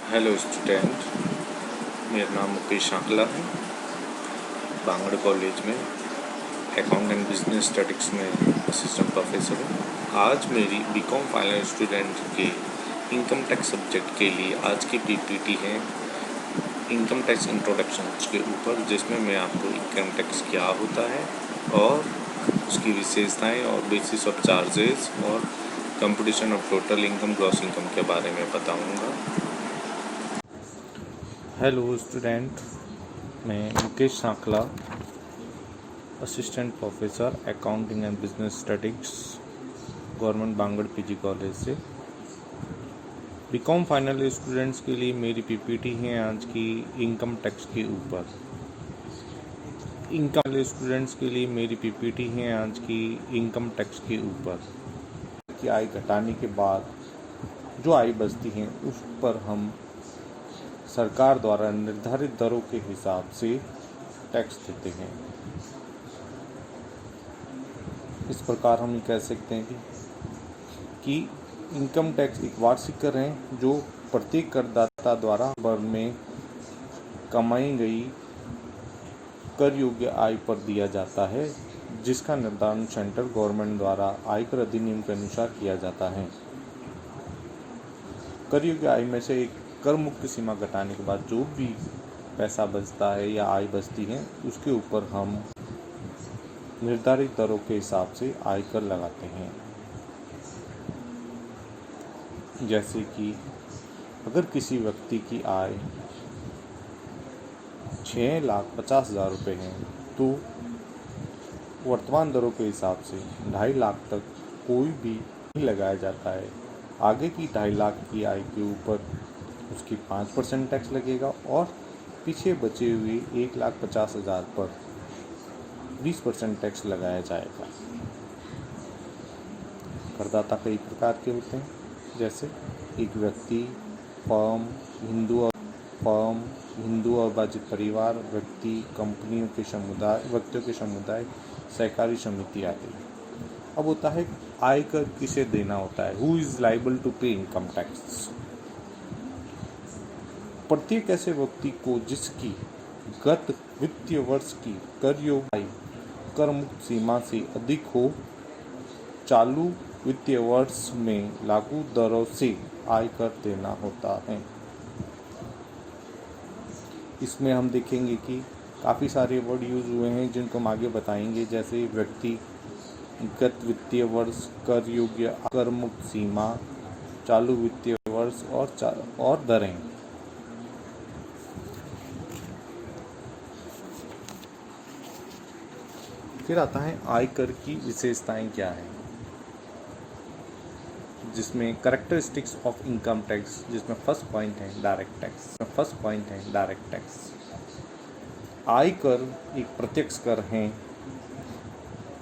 Hello student, मेरा नाम मुकेश शांकला है। बांगड़ कॉलेज में अकाउंट एंड बिजनेस स्टडीज़ में असिस्टेंट प्रोफेसर हूँ। आज मेरी बीकॉम फाइनल स्टूडेंट के इनकम टैक्स सब्जेक्ट के लिए आज की पीपीटी है इनकम टैक्स इंट्रोडक्शन के ऊपर, जिसमें मैं आपको इनकम टैक्स क्या होता है और उसकी विशेषताएं और बेसिस ऑफ चार्जेस और computation of total income gross income के बारे में बताऊंगा। हेलो स्टूडेंट, मैं Mukesh Shankla, assistant professor accounting and business studies, government Bangar PG college से। बीकॉम फाइनल स्टूडेंट्स के लिए मेरी पीपीटी है आज की इनकम टैक्स के ऊपर। इनकम स्टूडेंट्स के लिए मेरी पीपीटी है आज की इनकम टैक्स के ऊपर की आय घटाने के बाद जो आय बचती है उस पर हम सरकार द्वारा निर्धारित दरों के हिसाब से टैक्स देते हैं। इस प्रकार हम कह सकते हैं कि इनकम टैक्स एक वार्षिक कर है जो प्रत्येक करदाता द्वारा वर्ष में कमाई गई कर योग्य आय पर दिया जाता है, जिसका निर्धारण सेंट्रल गवर्नमेंट द्वारा आयकर अधिनियम के अनुसार किया जाता है। कर योग्य आय में से एक कर मुक्त सीमा घटाने के बाद जो भी पैसा बचता है या आय बचती है उसके ऊपर हम निर्धारित दरों के हिसाब से आयकर लगाते हैं। जैसे कि अगर किसी व्यक्ति की आय 6,50,000 रुपये है तो वर्तमान दरों के हिसाब से 2.5 लाख तक कोई भी नहीं लगाया जाता है। आगे की 2.5 लाख की आय के ऊपर उसकी 5% टैक्स लगेगा और पीछे बचे हुए 1,50,000 पर 20% टैक्स लगाया जाएगा। करदाता कई प्रकार के होते हैं, जैसे एक व्यक्ति, फर्म, हिंदू और बाजित परिवार, व्यक्ति, कंपनियों के समुदाय, व्यक्तियों के समुदाय, सहकारी समिति आदि। अब होता है आयकर किसे देना होता है, हु इज लाइबल टू पे इनकम टैक्स। प्रत्येक ऐसे व्यक्ति को जिसकी गत वित्तीय वर्ष की कर योग्य आय कर मुक्त सीमा से अधिक हो, चालू वित्तीय वर्ष में लागू दरों से आयकर देना होता है। इसमें हम देखेंगे कि काफ़ी सारे वर्ड यूज हुए हैं जिनको हम आगे बताएंगे, जैसे व्यक्तिगत वित्तीय वर्ष, कर योग्य कर मुक्त सीमा, चालू वित्तीय वर्ष और दरें। फिर आता है आयकर की विशेषताएं क्या हैं, जिसमें कैरेक्टरिस्टिक्स ऑफ इनकम टैक्स, जिसमें फर्स्ट पॉइंट है डायरेक्ट टैक्स। आयकर एक प्रत्यक्ष कर है।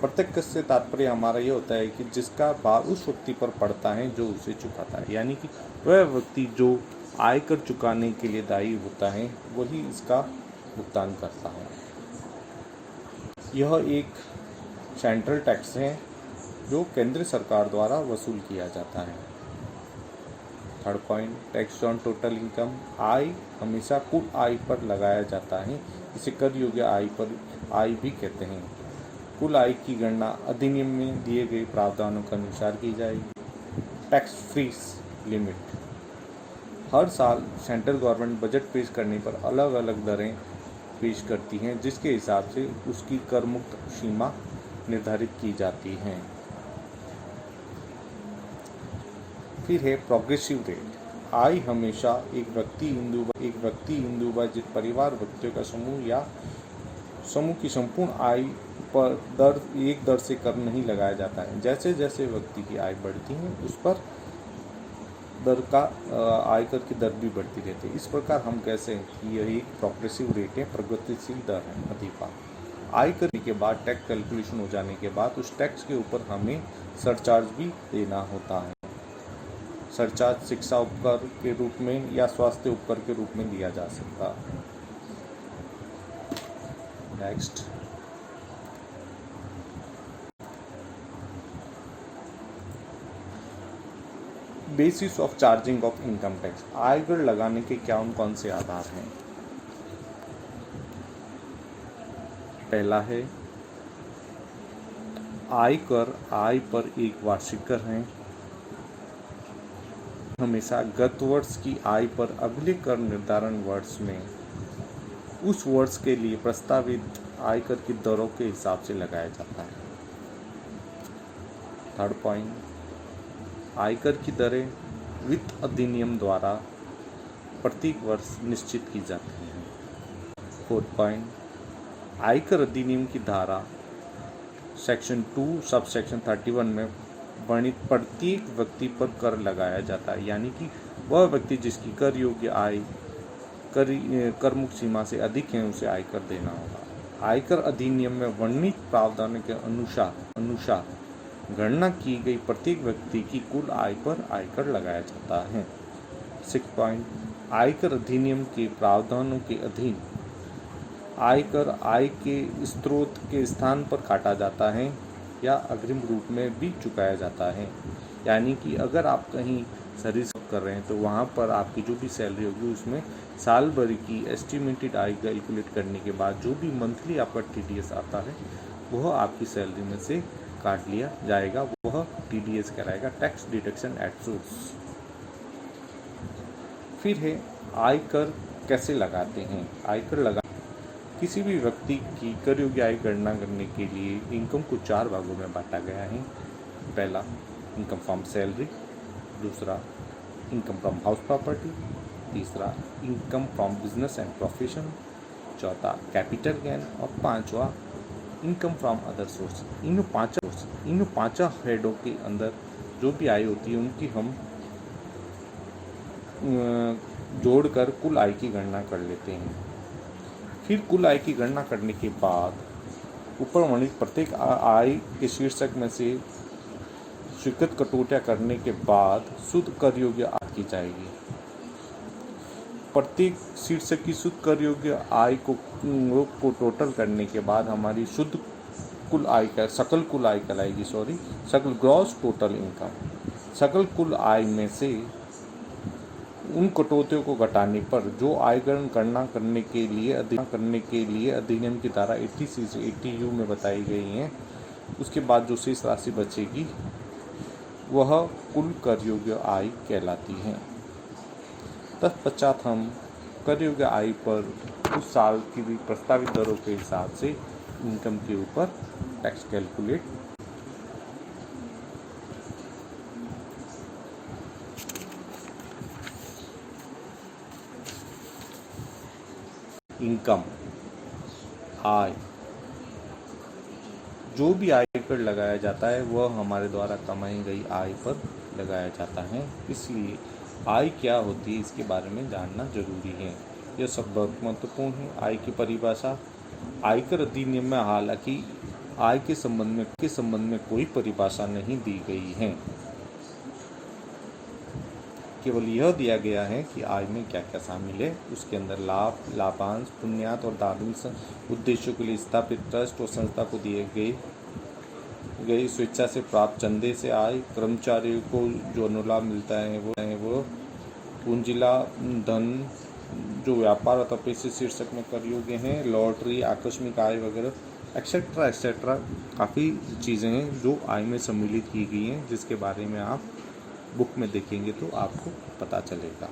प्रत्यक्ष से तात्पर्य हमारा ये होता है कि जिसका भार उस व्यक्ति पर पड़ता है जो उसे चुकाता है, यानी कि वह व्यक्ति जो आयकर चुकाने के लिए दायी होता है वही इसका भुगतान करता है। यह एक सेंट्रल टैक्स है जो केंद्र सरकार द्वारा वसूल किया जाता है। Third point, tax on total income. आय हमेशा कुल आय पर लगाया जाता है, इसे कर योग्य आय पर आय भी कहते हैं। कुल आय की गणना अधिनियम में दिए गए प्रावधानों के अनुसार की जाएगी। Tax free limit. हर साल सेंट्रल गवर्नमेंट बजट पेश करने पर अलग अलग दरें पेश करती हैं, जिसके हिसाब से उसकी कर मुक्त सीमा निर्धारित की जाती हैं। फिर है प्रोग्रेसिव रेट। आय हमेशा एक व्यक्ति, हिंदू बाजित परिवार, व्यक्तियों का समूह या समूह की संपूर्ण आय पर एक दर से कर नहीं लगाया जाता है। जैसे जैसे व्यक्ति की आय बढ़ती है उस पर आयकर की दर भी बढ़ती रहती है। इस प्रकार हम कैसे हैं कि यह एक प्रोग्रेसिव रेट है, प्रगतिशील दर है अधिकार। आय करने के बाद टैक्स कैलकुलेशन हो जाने के बाद उस टैक्स के ऊपर हमें सरचार्ज भी देना होता है। सरचार्ज शिक्षा उपकर के रूप में या स्वास्थ्य उपकर के रूप में दिया जा सकता है। Next, basis of charging of income tax, आयकर लगाने के कौन से आधार हैं। पहला है आयकर, आय पर एक वार्षिक कर है। हमेशा गत वर्ष की आय पर अगले कर निर्धारण वर्ष में उस वर्ष के लिए प्रस्तावित आयकर की दरों के हिसाब से लगाया जाता है। थर्ड पॉइंट, आयकर की दरें वित्त अधिनियम द्वारा प्रत्येक वर्ष निश्चित की जाती हैं। फोर्थ पॉइंट, आयकर अधिनियम की धारा सेक्शन 2 सब सेक्शन 31 में वर्णित प्रत्येक व्यक्ति पर कर लगाया जाता है, यानी कि वह व्यक्ति जिसकी कर योग्य आय कर मुक्त सीमा से अधिक है उसे आयकर देना होगा। आयकर अधिनियम में वर्णित प्रावधानों के अनुसार गणना की गई प्रत्येक व्यक्ति की कुल आय पर आयकर लगाया जाता है। 6 पॉइंट, आयकर अधिनियम के प्रावधानों के अधीन आयकर आय के स्रोत के स्थान पर काटा जाता है या अग्रिम रूप में भी चुकाया जाता है, यानी कि अगर आप कहीं सर्विस कर रहे हैं तो वहाँ पर आपकी जो भी सैलरी होगी उसमें साल भर की एस्टिमेटेड आय कैलकुलेट करने के बाद जो भी मंथली आपका TDS आता है वह आपकी सैलरी में से काट लिया जाएगा, वह TDS कहलाएगा, टैक्स डिडक्शन एट सोर्स। फिर है आयकर कैसे लगाते हैं। आयकर किसी भी व्यक्ति की कर योग्य आय गणना करने के लिए इनकम को 4 भागों में बांटा गया है। पहला इनकम फ्रॉम सैलरी, दूसरा इनकम फ्रॉम हाउस प्रॉपर्टी, तीसरा income from business and profession, चौथा कैपिटल गेन और पांचवा इनकम फ्रॉम अदर सोर्स। इन पांचों हेडों के अंदर जो भी आय होती है उनकी हम जोड़कर कुल आय की गणना कर लेते हैं। फिर कुल आय की गणना करने के बाद ऊपर वर्णित प्रत्येक आय के शीर्षक में से स्वीकृत कटौतियां करने के बाद शुद्ध कर योग्य आय की जाएगी। प्रत्येक शीर्षक की शुद्ध कर योग्य आय को टोटल करने के बाद हमारी शुद्ध कुल आय का सकल कुल आय कहलाएगी, सकल ग्रॉस टोटल इनकम। सकल कुल आय में से उन कटौतियों को घटाने पर जो आय गणना करने के लिए अधिनियम की धारा 80C से 80U में बताई गई हैं, उसके बाद जो शेष राशि बचेगी वह कुल कर योग्य आय कहलाती है। तत्पश्चात हम कर योग्य आय पर उस साल की भी प्रस्तावित दरों के हिसाब से इनकम के ऊपर टैक्स कैलकुलेट इनकम आय, जो भी आयकर लगाया जाता है वह हमारे द्वारा कमाई गई आय पर लगाया जाता है। इसलिए आय क्या होती है इसके बारे में जानना जरूरी है। यह सब बहुत महत्वपूर्ण है। आय की परिभाषा आयकर अधिनियम में हालांकि आय के संबंध में कोई परिभाषा नहीं दी गई है, केवल यह दिया गया है कि आय में क्या क्या शामिल है। उसके अंदर लाभ, लाभांश, पुण्यात और धार्मिक उद्देश्यों के लिए स्थापित ट्रस्ट और संस्था को दिए गई स्वेच्छा से प्राप्त चंदे से आय, कर्मचारियों को जो अनुलाभ मिलता है वो पूंजीला धन जो व्यापार अथवा पैसे शीर्षक में कर योग्य हैं, लॉटरी, आकस्मिक आय वगैरह एक्सेट्रा काफ़ी चीज़ें हैं जो आय में सम्मिलित की गई हैं, जिसके बारे में आप बुक में देखेंगे तो आपको पता चलेगा।